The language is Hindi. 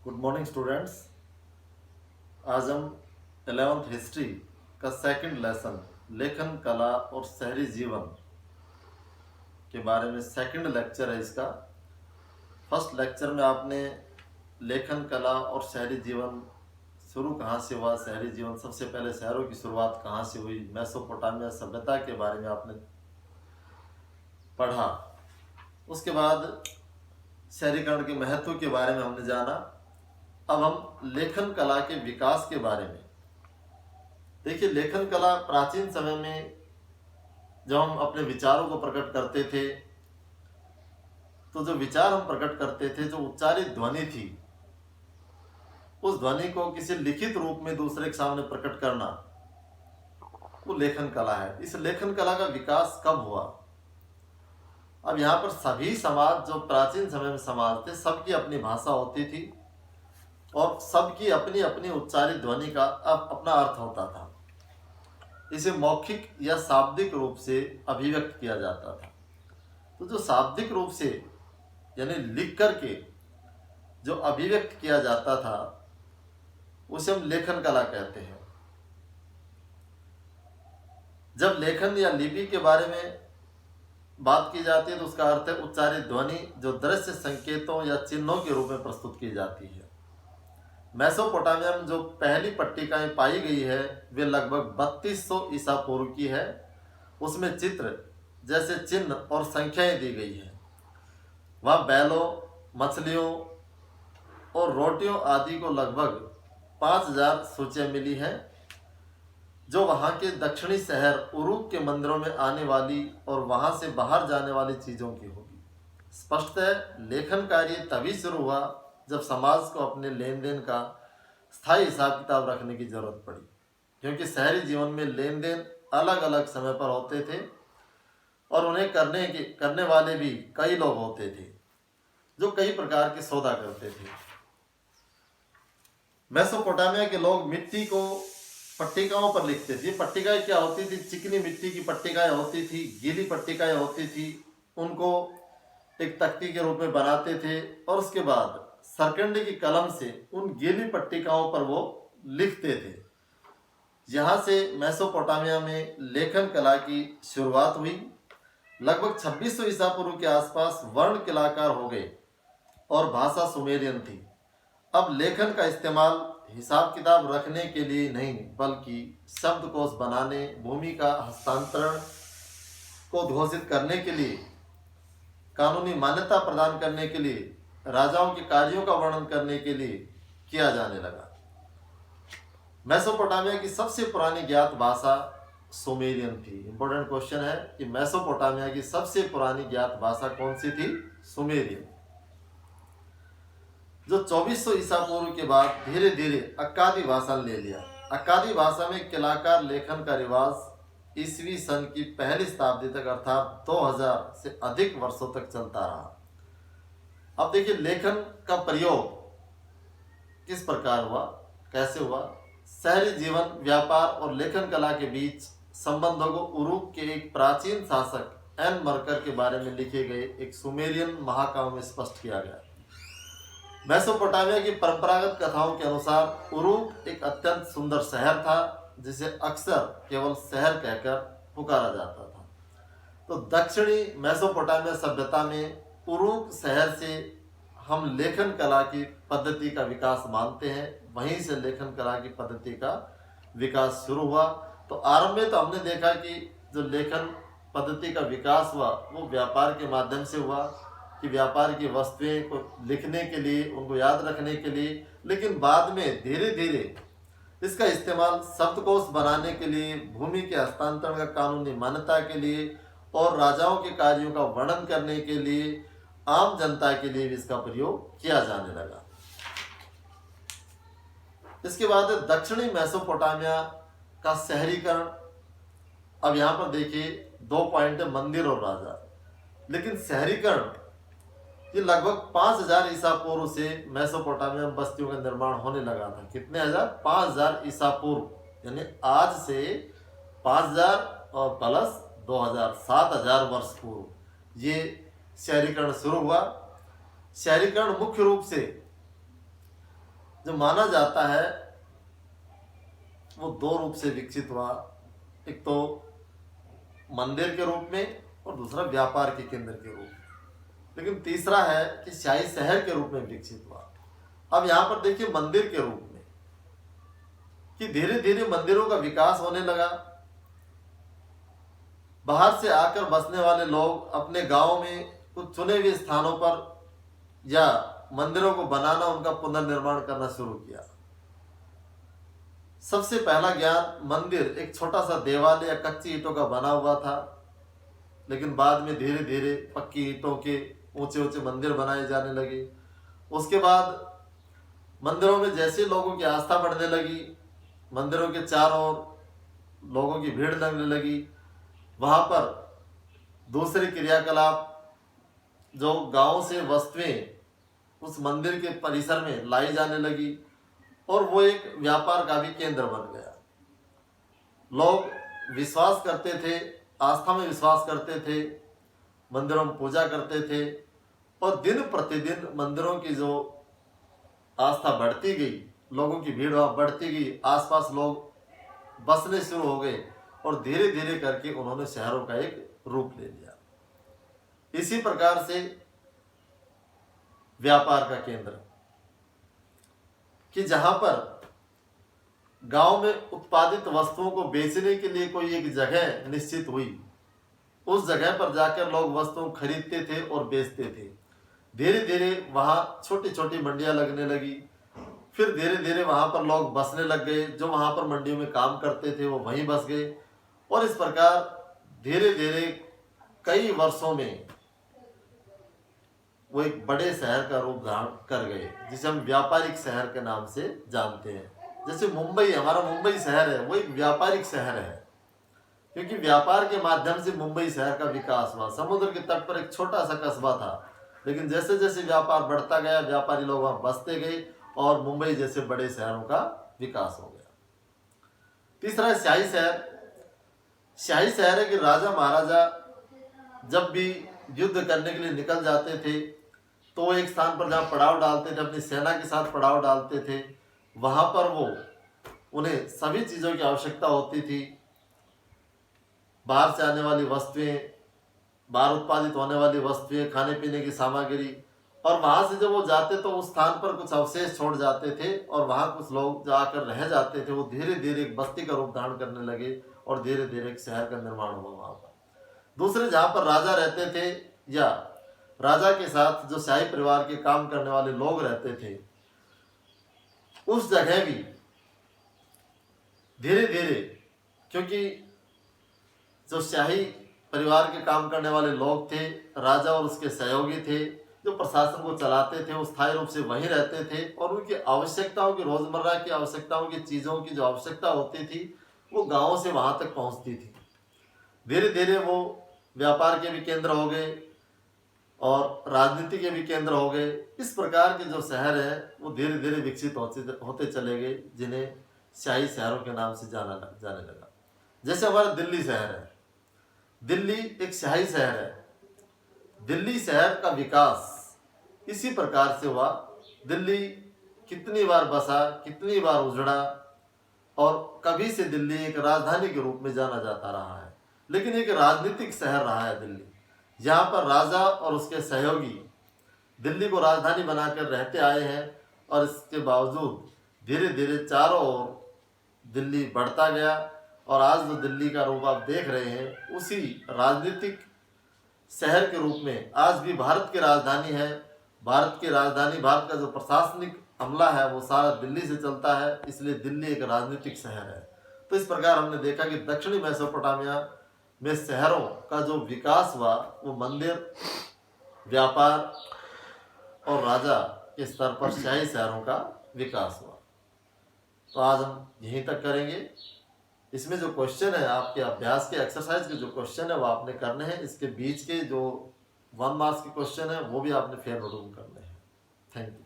Good morning students. आज हम 11th हिस्ट्री का सेकंड लेसन लेखन कला और शहरी जीवन के बारे में सेकंड लेक्चर है इसका। फर्स्ट लेक्चर में आपने लेखन कला और शहरी जीवन शुरू कहाँ से हुआ, शहरी जीवन सबसे पहले शहरों की शुरुआत कहाँ से हुई, मेसोपोटामिया सभ्यता के बारे में आपने पढ़ा। उसके बाद शहरीकरण के महत्व के बारे में हमने जाना। अब हम लेखन कला के विकास के बारे में देखिए। लेखन कला प्राचीन समय में जब हम अपने विचारों को प्रकट करते थे तो जो विचार हम प्रकट करते थे, जो उच्चारित ध्वनि थी, उस ध्वनि को किसी लिखित रूप में दूसरे के सामने प्रकट करना, वो लेखन कला है। इस लेखन कला का विकास कब हुआ? अब यहाँ पर सभी समाज, जो प्राचीन समय में समाज थे, सबकी अपनी भाषा होती थी और सबकी अपनी अपनी उच्चारित ध्वनि का अपना अर्थ होता था। इसे मौखिक या शाब्दिक रूप से अभिव्यक्त किया जाता था। तो जो शाब्दिक रूप से यानी लिख करके जो अभिव्यक्त किया जाता था, उसे हम लेखन कला कहते हैं। जब लेखन या लिपि के बारे में बात की जाती है तो उसका अर्थ है उच्चारित ध्वनि, जो दृश्य संकेतों या चिन्हों के रूप में प्रस्तुत की जाती है। मेसोपोटामिया में जो पहली पट्टिकाएं पाई गई है वे लगभग 3200 ईसा पूर्व की है। उसमें चित्र जैसे चिन्ह और संख्याएं दी गई है। वहाँ बैलों, मछलियों और रोटियों आदि को लगभग 5000 सूचियाँ मिली हैं, जो वहाँ के दक्षिणी शहर उरूक के मंदिरों में आने वाली और वहाँ से बाहर जाने वाली चीज़ों की होगी। स्पष्टतः लेखन कार्य तभी शुरू हुआ जब समाज को अपने लेन देन का स्थायी हिसाब किताब रखने की जरूरत पड़ी, क्योंकि शहरी जीवन में लेन देन अलग अलग समय पर होते थे और उन्हें करने वाले भी कई लोग होते थे जो कई प्रकार के सौदा करते थे। मेसोपोटामिया के लोग मिट्टी को पट्टिकाओं पर लिखते थे। पट्टिकाएं क्या होती थी? चिकनी मिट्टी की पट्टिकाएं होती थी, गीली पट्टिकाएं होती थी। उनको एक तख्ती के रूप में बनाते थे और उसके बाद सरकंडे की कलम से उन गीली पट्टिकाओं पर वो लिखते थे। यहाँ से मेसोपोटामिया में लेखन कला की शुरुआत हुई। लगभग 2600 ईसा पूर्व के आसपास वर्ण कलाकार हो गए और भाषा सुमेरियन थी। अब लेखन का इस्तेमाल हिसाब किताब रखने के लिए नहीं, बल्कि शब्दकोश बनाने, भूमि का हस्तांतरण को घोषित करने के लिए, कानूनी मान्यता प्रदान करने के लिए, राजाओं के कार्यों का वर्णन करने के लिए किया जाने लगा। मेसोपोटामिया की सबसे पुरानी ज्ञात भाषा सुमेरियन थी। इंपॉर्टेंट क्वेश्चन है कि मेसोपोटामिया की सबसे पुरानी ज्ञात भाषा कौन सी थी? सुमेरियन, जो 2400 ईसा पूर्व के बाद धीरे धीरे अक्कादी भाषा ले लिया। अक्कादी भाषा में कलाकार लेखन का रिवाज ईसवी सन की पहली शताब्दी तक, अर्थात 2000 से अधिक वर्षों तक चलता रहा। अब देखिए, लेखन का प्रयोग किस प्रकार हुआ, कैसे हुआ? शहरी जीवन, व्यापार और लेखन कला के बीच संबंधों को उरूक के एक प्राचीन शासक एन मरकर के बारे में लिखे गए एक सुमेरियन महाकाव्य में स्पष्ट किया गया। मेसोपोटामिया की परंपरागत कथाओं के अनुसार उरूक एक अत्यंत सुंदर शहर था, जिसे अक्सर केवल शहर कहकर पुकारा जाता था। तो दक्षिणी मेसोपोटामिया सभ्यता में उरूक शहर से हम लेखन कला की पद्धति का विकास मानते हैं। वहीं से लेखन कला की पद्धति का विकास शुरू हुआ। तो आरंभ में तो हमने देखा कि जो लेखन पद्धति का विकास हुआ वो व्यापार के माध्यम से हुआ, कि व्यापार की वस्तुएं को लिखने के लिए, उनको याद रखने के लिए। लेकिन बाद में धीरे धीरे इसका इस्तेमाल शब्दकोश बनाने के लिए, भूमि के हस्तांतरण का कानूनी मान्यता के लिए और राजाओं के कार्यों का वर्णन करने के लिए, आम जनता के लिए भी इसका प्रयोग किया जाने लगा। इसके बाद दक्षिणी मेसोपोटामिया का शहरीकरण। अब यहाँ पर देखिए 2 पॉइंट है, मंदिर और राजा। लेकिन शहरीकरण ये लगभग 5000 ईसा पूर्व से मेसोपोटामिया में बस्तियों का निर्माण होने लगा था। कितने हजार? 5000 ईसा पूर्व, यानी आज से 5000 और प्लस 2000, 7000 वर्ष पूर्व ये शहरीकरण शुरू हुआ। शहरीकरण मुख्य रूप से जो माना जाता है वो दो रूप से विकसित हुआ, एक तो मंदिर के रूप में और दूसरा व्यापार के केंद्र के रूप में, लेकिन तीसरा है कि शाही शहर के रूप में विकसित हुआ। अब यहाँ पर देखिए मंदिर के रूप में कि धीरे धीरे मंदिरों का विकास होने लगा। बाहर से आकर बसने वाले लोग अपने गांव में कुछ चुने हुए स्थानों पर या मंदिरों को बनाना, उनका पुनर्निर्माण करना शुरू किया। सबसे पहला ज्ञान मंदिर एक छोटा सा देवालय या कच्ची ईंटों का बना हुआ था, लेकिन बाद में धीरे धीरे पक्की ईंटों के ऊंचे ऊंचे मंदिर बनाए जाने लगे। उसके बाद मंदिरों में जैसे लोगों की आस्था बढ़ने लगी, मंदिरों के चारों ओर लोगों की भीड़ लगने लगी, वहाँ पर दूसरे क्रियाकलाप जो गांव से वस्तुएं उस मंदिर के परिसर में लाई जाने लगी और वो एक व्यापार का भी केंद्र बन गया। लोग विश्वास करते थे, आस्था में विश्वास करते थे, मंदिरों में पूजा करते थे और दिन प्रतिदिन मंदिरों की जो आस्था बढ़ती गई, लोगों की भीड़ वहाँ बढ़ती गई, आसपास लोग बसने शुरू हो गए और धीरे धीरे करके उन्होंने शहरों का एक रूप ले लिया। इसी प्रकार से व्यापार का केंद्र कि जहां पर गांव में उत्पादित वस्तुओं को बेचने के लिए कोई एक जगह निश्चित हुई, उस जगह पर जाकर लोग वस्तुओं खरीदते थे और बेचते थे। धीरे धीरे वहां छोटी छोटी मंडियां लगने लगी, फिर धीरे धीरे वहां पर लोग बसने लग गए। जो वहां पर मंडियों में काम करते थे वो वहीं बस गए और इस प्रकार धीरे धीरे कई वर्षों में वो एक बड़े शहर का रूप धारण कर गए, जिसे हम व्यापारिक शहर के नाम से जानते हैं। जैसे मुंबई, हमारा मुंबई शहर है, वो एक व्यापारिक शहर है क्योंकि व्यापार के माध्यम से मुंबई शहर का विकास हुआ। समुद्र के तट पर एक छोटा सा कस्बा था, लेकिन जैसे जैसे व्यापार बढ़ता गया, व्यापारी लोग वहां बसते गए और मुंबई जैसे बड़े शहरों का विकास हो गया। तीसरा है शाही शहर। शाही शहर है कि राजा महाराजा जब भी युद्ध करने के लिए निकल जाते थे तो वो एक स्थान पर जहाँ पड़ाव डालते थे, अपनी सेना के साथ पड़ाव डालते थे, वहां पर वो उन्हें सभी चीज़ों की आवश्यकता होती थी। बाहर से आने वाली वस्तुएं, बाहर उत्पादित होने वाली वस्तुएं, खाने पीने की सामग्री, और वहां से जब वो जाते तो उस स्थान पर कुछ अवशेष छोड़ जाते थे और वहां कुछ लोग जाकर रह जाते थे। वो धीरे धीरे एक बस्ती का रूप धारण करने लगे और धीरे धीरे एक शहर का निर्माण हुआ वहां पर। दूसरे जहाँ पर राजा रहते थे या राजा के साथ जो शाही परिवार के काम करने वाले लोग रहते थे, उस जगह भी धीरे धीरे, क्योंकि जो शाही परिवार के काम करने वाले लोग थे, राजा और उसके सहयोगी थे जो प्रशासन को चलाते थे, वो स्थायी रूप से वहीं रहते थे और उनकी आवश्यकताओं की, रोजमर्रा की आवश्यकताओं की चीज़ों की जो आवश्यकता होती थी वो गाँव से वहाँ तक पहुँचती थी। धीरे धीरे वो व्यापार के भी केंद्र हो गए और राजनीति के भी केंद्र हो गए। इस प्रकार के जो शहर है वो धीरे धीरे विकसित होते चले गए, जिन्हें शाही शहरों के नाम से जाने लगा। जैसे हमारा दिल्ली शहर है, दिल्ली एक शाही शहर है। दिल्ली शहर का विकास इसी प्रकार से हुआ। दिल्ली कितनी बार बसा, कितनी बार उजड़ा और कभी से दिल्ली एक राजधानी के रूप में जाना जाता रहा है, लेकिन एक राजनीतिक शहर रहा है दिल्ली। यहाँ पर राजा और उसके सहयोगी दिल्ली को राजधानी बनाकर रहते आए हैं और इसके बावजूद धीरे धीरे चारों ओर दिल्ली बढ़ता गया और आज जो दिल्ली का रूप आप देख रहे हैं उसी राजनीतिक शहर के रूप में आज भी भारत की राजधानी है। भारत की राजधानी, भारत का जो प्रशासनिक अमला है वो सारा दिल्ली से चलता है, इसलिए दिल्ली एक राजनीतिक शहर है। तो इस प्रकार हमने देखा कि दक्षिणी मेसोपोटामिया में शहरों का जो विकास हुआ वो मंदिर, व्यापार और राजा के स्तर पर शाही शहरों का विकास हुआ। तो आज हम यहीं तक करेंगे। इसमें जो क्वेश्चन है, आपके अभ्यास के एक्सरसाइज के जो क्वेश्चन है वो आपने करने हैं। इसके बीच के जो 1 मार्क्स के क्वेश्चन है वो भी आपने फेयर नोट करने हैं। Thank you.